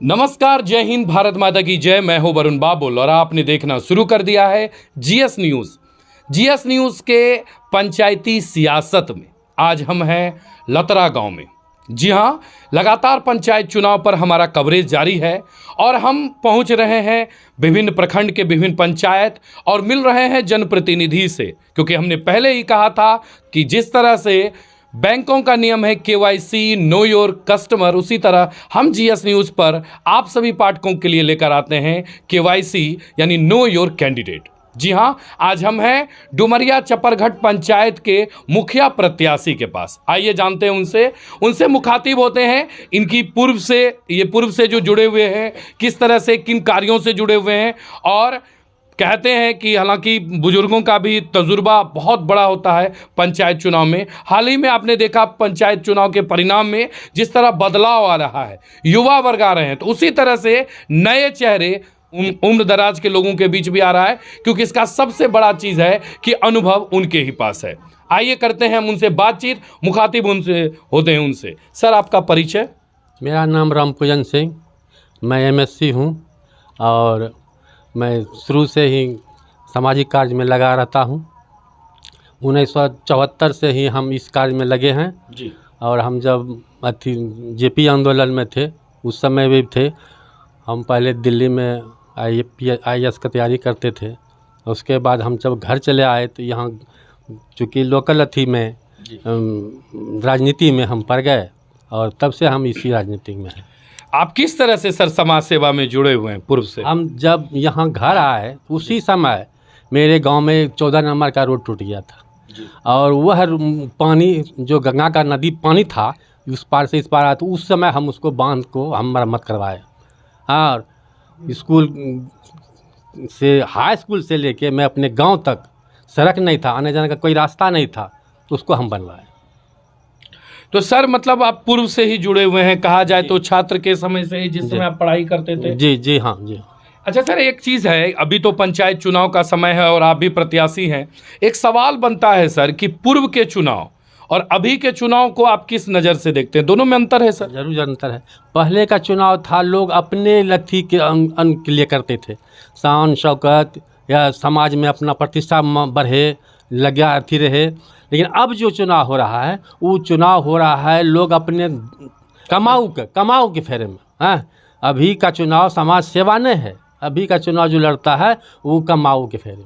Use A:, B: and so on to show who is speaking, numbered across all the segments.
A: नमस्कार, जय हिंद, भारत माता की जय। मैं हूं वरुण बाबुल और आपने देखना शुरू कर दिया है जीएस न्यूज़। जीएस न्यूज़ के पंचायती सियासत में आज हम हैं लतरा गांव में। जी हां, लगातार पंचायत चुनाव पर हमारा कवरेज जारी है और हम पहुंच रहे हैं विभिन्न प्रखंड के विभिन्न पंचायत और मिल रहे हैं जनप्रतिनिधि से, क्योंकि हमने पहले ही कहा था कि जिस तरह से बैंकों का नियम है केवाईसी नो योर कस्टमर, उसी तरह हम जीएस न्यूज़ पर आप सभी पाठकों के लिए लेकर आते हैं केवाईसी यानी नो योर कैंडिडेट। जी हां, आज हम हैं डुमरिया चपरघट पंचायत के मुखिया प्रत्याशी के पास। आइए जानते हैं उनसे मुखातिब होते हैं। इनकी पूर्व से जो जुड़े हुए हैं, किस तरह से किन कार्यों से जुड़े हुए हैं, और कहते हैं कि हालांकि बुजुर्गों का भी तजुर्बा बहुत बड़ा होता है पंचायत चुनाव में। हाल ही में आपने देखा पंचायत चुनाव के परिणाम में जिस तरह बदलाव आ रहा है, युवा वर्ग आ रहे हैं, तो उसी तरह से नए चेहरे उम्र दराज के लोगों के बीच भी आ रहा है, क्योंकि इसका सबसे बड़ा चीज़ है कि अनुभव उनके ही पास है। आइए करते हैं हम उनसे बातचीत, मुखातिब उनसे होते हैं उनसे। सर, आपका परिचय?
B: मेरा नाम रामपूजन सिंह, मैं एमएससी हूँ और मैं शुरू से ही सामाजिक कार्य में लगा रहता हूँ। 1974 से ही हम इस कार्य में लगे हैं
A: जी।
B: और हम जब जेपी आंदोलन में थे उस समय भी थे। हम पहले दिल्ली में आईएएस का तैयारी करते थे। उसके बाद हम जब घर चले आए तो यहाँ चूँकि लोकल में राजनीति में हम पड़ गए और तब से हम इसी राजनीति में हैं।
A: आप किस तरह से सर समाज सेवा में जुड़े हुए हैं पूर्व से?
B: हम जब यहाँ घर आए उसी समय मेरे गांव में 14 नंबर का रोड टूट गया था और वह पानी जो गंगा का नदी पानी था उस पार से इस पार आया, तो उस समय हम उसको बांध को हम मरम्मत करवाए। और स्कूल से हाई स्कूल से लेके मैं अपने गांव तक सड़क नहीं था, आने जाने का कोई रास्ता नहीं था, तो उसको हम बनवाए।
A: तो सर मतलब आप पूर्व से ही जुड़े हुए हैं, कहा जाए तो छात्र के समय से ही, जिस समय आप पढ़ाई करते थे?
B: जी हाँ जी।
A: अच्छा सर, एक चीज़ है, अभी तो पंचायत चुनाव का समय है और आप भी प्रत्याशी हैं। एक सवाल बनता है सर कि पूर्व के चुनाव और अभी के चुनाव को आप किस नज़र से देखते हैं? दोनों में अंतर है सर?
B: जरूर अंतर है। पहले का चुनाव था लोग अपने लक्ष्य के अन के लिए करते थे, शान शौकत या समाज में अपना प्रतिष्ठा बढ़े, लगा अथी रहे। लेकिन अब जो चुनाव हो रहा है वो चुनाव हो रहा है लोग अपने कमाऊ के फेरे में। हाँ, अभी का चुनाव समाज सेवा नहीं है, अभी का चुनाव जो लड़ता है वो कमाऊ के फेरे में।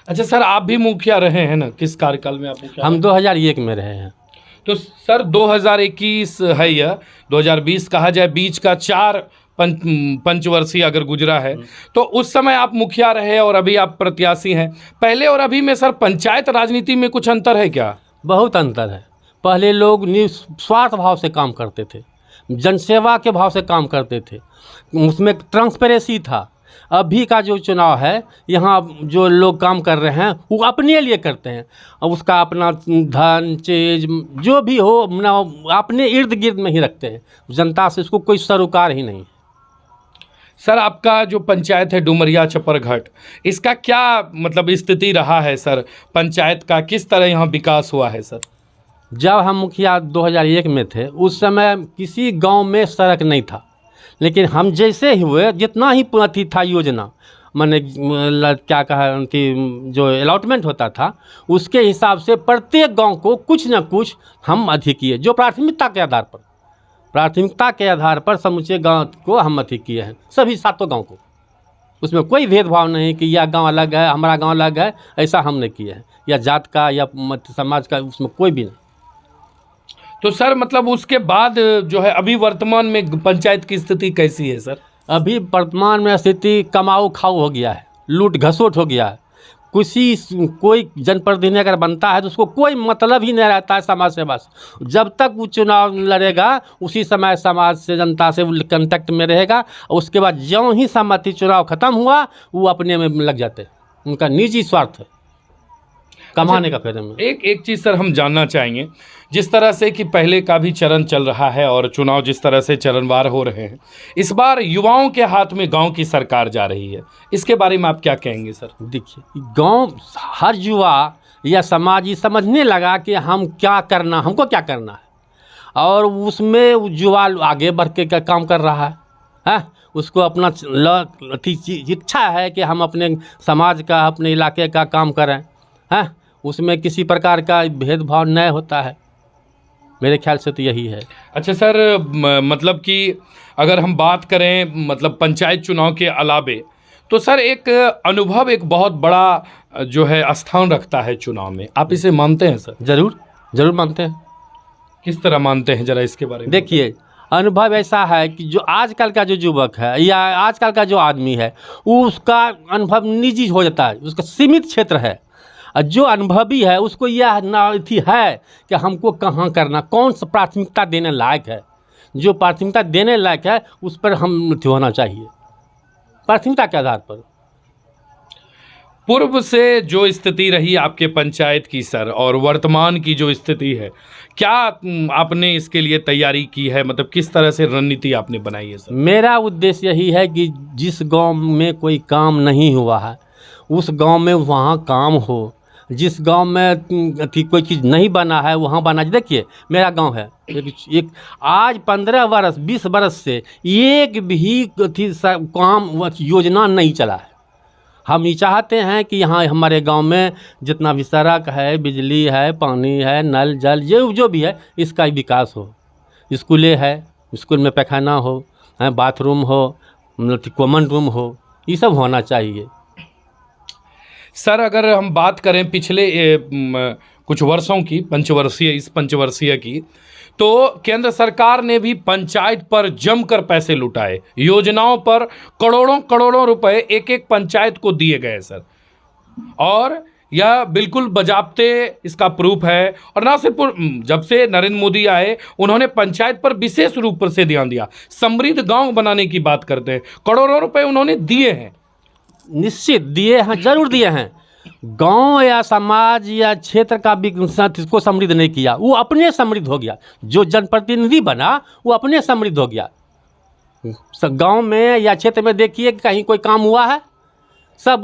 A: अच्छा सर, आप भी मुखिया रहे हैं ना, किस कार्यकाल में आप मुखिया?
B: हम 2001 में रहे हैं।
A: तो सर 2021 है या 2020 कहा जाए, बीच का 4 पंचवर्षीय अगर गुजरा है, तो उस समय आप मुखिया रहे और अभी आप प्रत्याशी हैं। पहले और अभी में सर पंचायत राजनीति में कुछ अंतर है क्या?
B: बहुत अंतर है। पहले लोग निस्वार्थ भाव से काम करते थे, जनसेवा के भाव से काम करते थे, उसमें ट्रांसपेरेंसी था। अभी का जो चुनाव है, यहाँ जो लोग काम कर रहे हैं वो अपने लिए करते हैं, और उसका अपना धन चीज जो भी हो ना अपने इर्द गिर्द में ही रखते हैं, जनता से उसको कोई सरोकार ही नहीं।
A: सर आपका जो पंचायत है डुमरिया चपरघट, इसका क्या मतलब स्थिति रहा है सर? पंचायत का किस तरह यहाँ विकास हुआ है सर?
B: जब हम मुखिया 2001 में थे उस समय किसी गांव में सड़क नहीं था, लेकिन हम जैसे ही हुए जितना ही अथी था योजना, मैंने क्या कहा कि जो अलॉटमेंट होता था उसके हिसाब से प्रत्येक गांव को कुछ न कुछ हम अथी किए, जो प्राथमिकता के आधार पर समूचे गांव को हम अथी किए हैं, सभी 7 गांव को। उसमें कोई भेदभाव नहीं कि यह गांव अलग है हमारा गांव अलग है, ऐसा हमने किया है, या जात का या समाज का, उसमें कोई भी नहीं।
A: तो सर मतलब उसके बाद जो है अभी वर्तमान में पंचायत की स्थिति कैसी है सर?
B: अभी वर्तमान में स्थिति कमाऊ खाऊ हो गया है, लूट घसोट हो गया है। कोई जनप्रतिनिधि अगर बनता है तो उसको कोई मतलब ही नहीं रहता है समाज सेवा से। जब तक वो चुनाव लड़ेगा उसी समय समाज से जनता से कांटेक्ट में रहेगा, और उसके बाद ज्यों ही सहमति चुनाव खत्म हुआ वो अपने में लग जाते हैं, उनका निजी स्वार्थ है कमाने का फेरे में।
A: एक चीज़ सर हम जानना चाहेंगे, जिस तरह से कि पहले का भी चरण चल रहा है और चुनाव जिस तरह से चरणवार हो रहे हैं, इस बार युवाओं के हाथ में गांव की सरकार जा रही है, इसके बारे में आप क्या कहेंगे सर?
B: देखिए, गांव हर युवा या समाज ये समझने लगा कि हमको क्या करना है, और उसमें युवा आगे बढ़ के काम कर रहा है। है, उसको अपना इच्छा है कि हम अपने समाज का, अपने इलाके का काम करें, हैं, उसमें किसी प्रकार का भेदभाव नहीं होता है। मेरे ख्याल से तो यही है।
A: अच्छा सर, मतलब कि अगर हम बात करें मतलब पंचायत चुनाव के अलावे, तो सर एक अनुभव एक बहुत बड़ा जो है स्थान रखता है चुनाव में, आप इसे मानते हैं सर?
B: ज़रूर ज़रूर मानते हैं।
A: किस तरह मानते हैं, जरा इसके बारे में
B: देखिए, अनुभव ऐसा है कि जो आजकल का जो युवक है या आजकल का जो आदमी है, उसका अनुभव निजी हो जाता है, उसका सीमित क्षेत्र है। और जो अनुभवी है उसको यह थी है कि हमको कहाँ करना, कौन सा प्राथमिकता देने लायक है। जो प्राथमिकता देने लायक है उस पर हम होना चाहिए, प्राथमिकता के आधार पर।
A: पूर्व से जो स्थिति रही आपके पंचायत की सर, और वर्तमान की जो स्थिति है, क्या आपने इसके लिए तैयारी की है? मतलब किस तरह से रणनीति आपने बनाई है सर?
B: मेरा उद्देश्य यही है कि जिस गांव में कोई काम नहीं हुआ है उस गांव में वहाँ काम हो, जिस गांव में कोई चीज़ नहीं बना है वहाँ बना। देखिए, मेरा गांव है एक आज 15 वर्ष 20 वर्ष से एक भी काम योजना नहीं चला है। हम ये चाहते हैं कि यहाँ हमारे गांव में जितना भी सड़क है, बिजली है, पानी है, नल जल जो भी है, इसका विकास हो। स्कूलें है, स्कूल में पैखाना हो, बाथरूम हो, कॉमन रूम हो, ये सब होना चाहिए।
A: सर अगर हम बात करें पिछले कुछ वर्षों की, इस पंचवर्षीय की, तो केंद्र सरकार ने भी पंचायत पर जमकर पैसे लुटाए, योजनाओं पर करोड़ों करोड़ों रुपए एक एक पंचायत को दिए गए सर, और यह बिल्कुल बजाबते इसका प्रूफ है। और ना सिर्फ जब से नरेंद्र मोदी आए उन्होंने पंचायत पर विशेष रूप से ध्यान दिया, समृद्ध गांव बनाने की बात करते हैं, करोड़ों रुपए उन्होंने दिए हैं।
B: निश्चित दिए हैं, जरूर दिए हैं। गांव या समाज या क्षेत्र का विकास इसको समृद्ध नहीं किया, वो अपने समृद्ध हो गया। जो जनप्रतिनिधि बना वो अपने समृद्ध हो गया। गांव में या क्षेत्र में देखिए कहीं कोई काम हुआ है, सब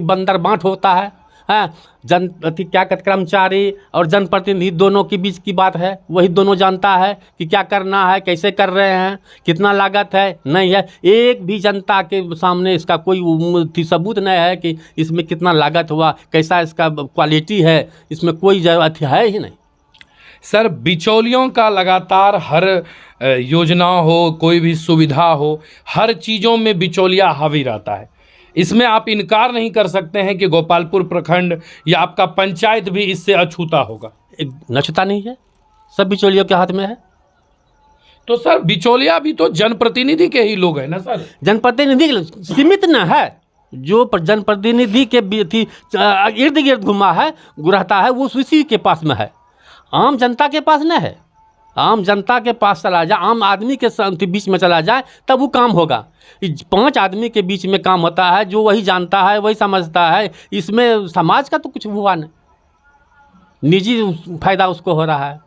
B: बंदर बांट होता है। क्या कहते, कर्मचारी और जनप्रतिनिधि दोनों के बीच की बात है, वही दोनों जानता है कि क्या करना है, कैसे कर रहे हैं, कितना लागत है, नहीं है। एक भी जनता के सामने इसका कोई सबूत नहीं है कि इसमें कितना लागत हुआ, कैसा इसका क्वालिटी है, इसमें कोई जरूरत है ही नहीं।
A: सर बिचौलियों का लगातार हर योजना हो, कोई भी सुविधा हो, हर चीज़ों में बिचौलिया हावी रहता है। इसमें आप इनकार नहीं कर सकते हैं कि गोपालपुर प्रखंड या आपका पंचायत भी इससे अछूता होगा।
B: नछूता नहीं है, सब बिचौलियों के हाथ में है।
A: तो सर बिचौलिया भी तो जनप्रतिनिधि के ही लोग हैं ना सर?
B: जनप्रतिनिधि सीमित न है, जो जनप्रतिनिधि के इर्द गिर्द घुमा है रहता है वो उसी के पास में है, आम जनता के पास न है। आम जनता के पास चला जाए, आम आदमी के बीच में चला जाए, तब वो काम होगा। 5 आदमी के बीच में काम होता है, जो वही जानता है, वही समझता है। इसमें समाज का तो कुछ हुआ नहीं, निजी फायदा उसको हो रहा है।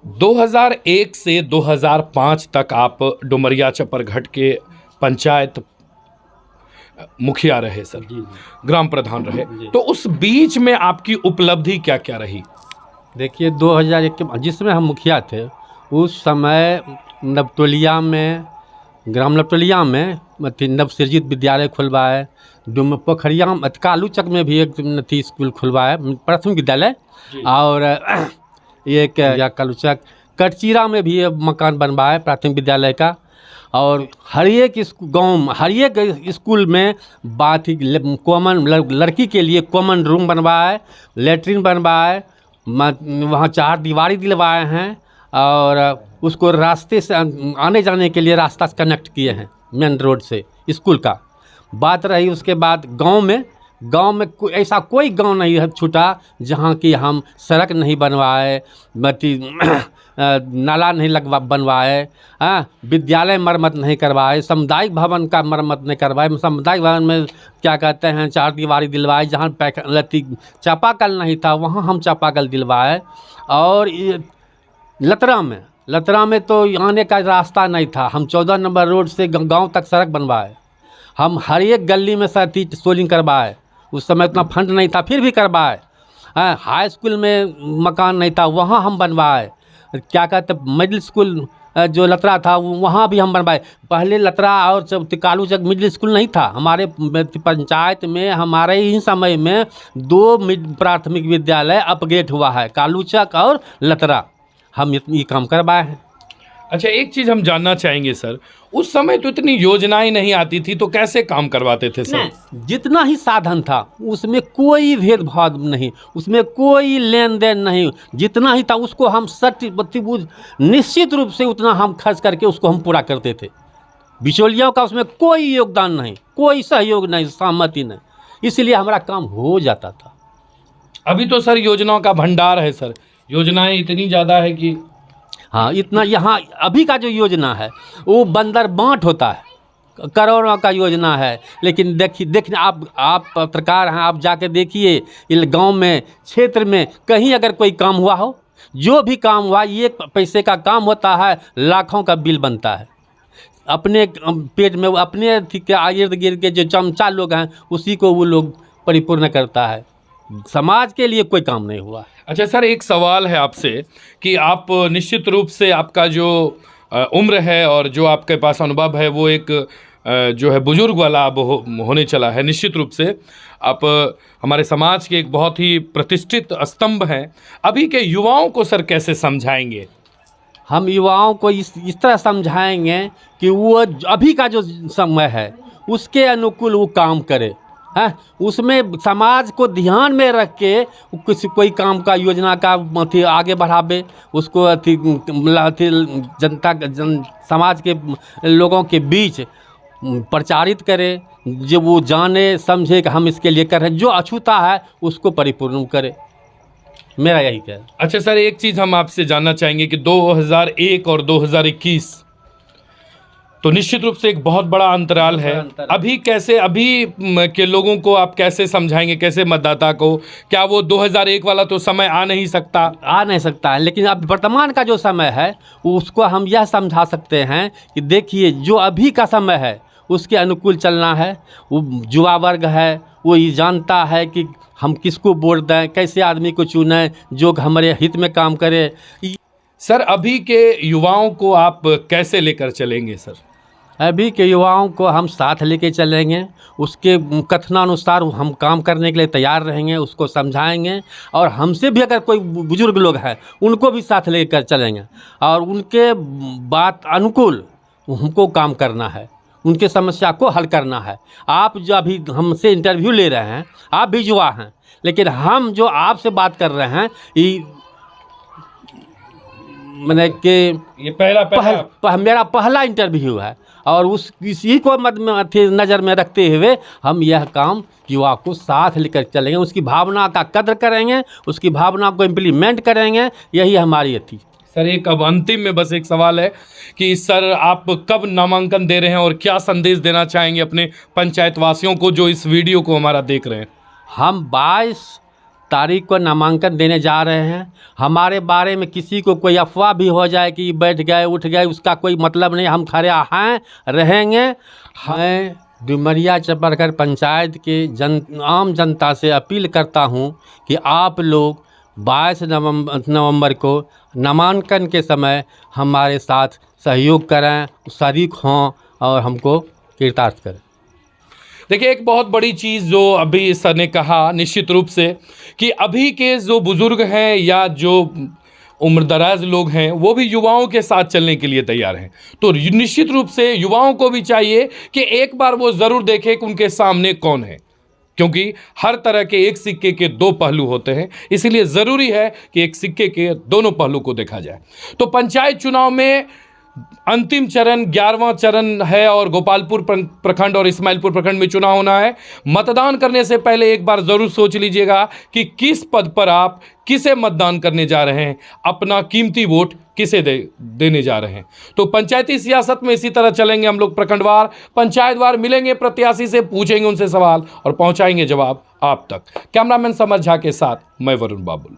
A: 2001 से 2005 तक आप डुमरिया चपरघट के पंचायत मुखिया रहे सर, ग्राम प्रधान रहे, तो उस बीच में आपकी उपलब्धि क्या क्या रही?
B: देखिए, 2001 के जिसमें हम मुखिया थे उस समय नवटोलिया में, ग्राम नवटोलिया में नवसृजित विद्यालय खुलवाए, पोखरिया कालूचक में भी एक स्कूल खुलवाए, प्राथमिक विद्यालय, और एक कालूचक कटचीरा में भी मकान बनवाए प्राथमिक विद्यालय का। और हर एक गाँव, हर एक स्कूल में कॉमन लड़की के लिए कॉमन रूम बनवाए, लेटरिन बनवाए, वहाँ 4 दीवारी दिलवाए हैं, और उसको रास्ते से आने जाने के लिए रास्ता कनेक्ट किए हैं मेन रोड से स्कूल का। बात रही उसके बाद गांव में ऐसा कोई गांव नहीं है छूटा जहां की हम सड़क नहीं बनवाए, नाला नहीं बनवाए, विद्यालय मरम्मत नहीं करवाए, सामुदायिक भवन का मरम्मत नहीं करवाए। सामुदायिक भवन में क्या कहते हैं 4 दीवारी दिलवाए, जहाँ चापाकल नहीं था वहाँ हम चापाकल दिलवाए। और लतरा में तो आने का रास्ता नहीं था, हम 14 नंबर रोड से गांव तक सड़क बनवाए। हम हर एक गली में सोलिंग करवाए, उस समय उतना फंड नहीं था फिर भी करवाए। हाई स्कूल में मकान नहीं था, वहाँ हम बनवाए। क्या कहते मिडिल स्कूल जो लतरा था वहाँ भी हम बनवाए। पहले लतरा और कालू चक मिडिल स्कूल नहीं था हमारे पंचायत में। हमारे ही समय में 2 प्राथमिक विद्यालय अपग्रेड हुआ है, कालू चक और लतरा। हम ये काम करवाए हैं।
A: अच्छा, एक चीज़ हम जानना चाहेंगे सर, उस समय तो इतनी योजनाएं नहीं आती थी, तो कैसे काम करवाते थे सर?
B: जितना ही साधन था उसमें कोई भेदभाव नहीं, उसमें कोई लेन देन नहीं। जितना ही था उसको हम निश्चित रूप से उतना हम खर्च करके उसको हम पूरा करते थे। बिचौलियों का उसमें कोई योगदान नहीं, कोई सहयोग नहीं, सहमति नहीं, इसलिए हमारा काम हो जाता था।
A: अभी तो सर योजनाओं का भंडार है सर, योजनाएं इतनी ज़्यादा है कि
B: हाँ, इतना यहाँ अभी का जो योजना है वो बंदर बांट होता है, करोड़ों का योजना है। लेकिन देखिए आप पत्रकार हैं, आप जाके देखिए इस गांव में, क्षेत्र में कहीं अगर कोई काम हुआ हो, जो भी काम हुआ 1 पैसे का काम होता है, लाखों का बिल बनता है। अपने पेट में अपने इर्द गिर्द के जो चमचा लोग हैं उसी को वो लोग परिपूर्ण करता है। समाज के लिए कोई काम नहीं हुआ।
A: अच्छा सर, एक सवाल है आपसे कि आप निश्चित रूप से आपका जो उम्र है और जो आपके पास अनुभव है वो एक जो है बुजुर्ग वाला अब होने चला है। निश्चित रूप से आप हमारे समाज के एक बहुत ही प्रतिष्ठित स्तंभ हैं। अभी के युवाओं को सर कैसे समझाएंगे?
B: हम युवाओं को इस तरह समझाएंगे कि वो अभी का जो समय है उसके अनुकूल वो काम करे, है उसमें समाज को ध्यान में रख के कोई काम का योजना का आगे बढ़ावे, उसको समाज के लोगों के बीच प्रचारित करे, जो वो जाने समझे कि हम इसके लिए कर रहे हैं, जो अछूता है उसको परिपूर्ण करे। मेरा यही कहना है।
A: अच्छा सर, एक चीज़ हम आपसे जानना चाहेंगे कि 2001 और 2021 तो निश्चित रूप से एक बहुत बड़ा अंतराल है। अभी के लोगों को आप कैसे समझाएंगे, कैसे मतदाता को? क्या वो 2001 वाला तो समय आ नहीं सकता
B: है, लेकिन अब वर्तमान का जो समय है उसको हम यह समझा सकते हैं कि देखिए जो अभी का समय है उसके अनुकूल चलना है। वो युवा वर्ग है, वो ये जानता है कि हम किसको वोट दें, कैसे आदमी को चुनें जो हमारे हित में काम करे।
A: सर, अभी के युवाओं को आप कैसे लेकर चलेंगे सर?
B: अभी के युवाओं को हम साथ लेके चलेंगे, उसके कथनानुसार हम काम करने के लिए तैयार रहेंगे, उसको समझाएंगे। और हमसे भी अगर कोई बुजुर्ग लोग हैं उनको भी साथ लेकर चलेंगे और उनके बात अनुकूल हमको काम करना है, उनके समस्या को हल करना है। आप जो अभी हमसे इंटरव्यू ले रहे हैं, आप भी युवा हैं, लेकिन हम जो आपसे बात कर रहे हैं ये मैंने कि ये मेरा पहला इंटरव्यू है और इसी को नज़र में रखते हुए हम यह काम युवा को साथ लेकर चलेंगे, उसकी भावना का कद्र करेंगे, उसकी भावना को इम्प्लीमेंट करेंगे। यही हमारी थी।
A: सर, एक अब अंतिम में बस एक सवाल है कि सर आप कब नामांकन दे रहे हैं और क्या संदेश देना चाहेंगे अपने पंचायत वासियों को जो इस वीडियो को हमारा देख रहे हैं?
B: हम 22 तारीख को नामांकन देने जा रहे हैं। हमारे बारे में किसी को कोई अफवाह भी हो जाए कि बैठ गए उठ गए, उसका कोई मतलब नहीं। हम खड़े हैं, रहेंगे। मैं डुमरिया चपरकर पंचायत के आम जनता से अपील करता हूं कि आप लोग 22 नवंबर को नामांकन के समय हमारे साथ सहयोग करें, शरीक हों और हमको कृतार्थ करें।
A: देखिए, एक बहुत बड़ी चीज़ जो अभी सर ने कहा निश्चित रूप से कि अभी के जो बुज़ुर्ग हैं या जो उम्रदराज लोग हैं वो भी युवाओं के साथ चलने के लिए तैयार हैं। तो निश्चित रूप से युवाओं को भी चाहिए कि एक बार वो ज़रूर देखें कि उनके सामने कौन है, क्योंकि हर तरह के एक सिक्के के 2 पहलू होते हैं। इसीलिए ज़रूरी है कि एक सिक्के के दोनों पहलू को देखा जाए। तो पंचायत चुनाव में अंतिम चरण 11वां चरण है और गोपालपुर प्रखंड और इस्माइलपुर प्रखंड में चुनाव होना है। मतदान करने से पहले एक बार ज़रूर सोच लीजिएगा कि किस पद पर आप किसे मतदान करने जा रहे हैं, अपना कीमती वोट किसे देने जा रहे हैं। तो पंचायती सियासत में इसी तरह चलेंगे हम लोग, प्रखंडवार पंचायतवार मिलेंगे प्रत्याशी से, पूछेंगे उनसे सवाल और पहुंचाएंगे जवाब आप तक। कैमरामैन समर झा के साथ मैं वरुण बाबुल।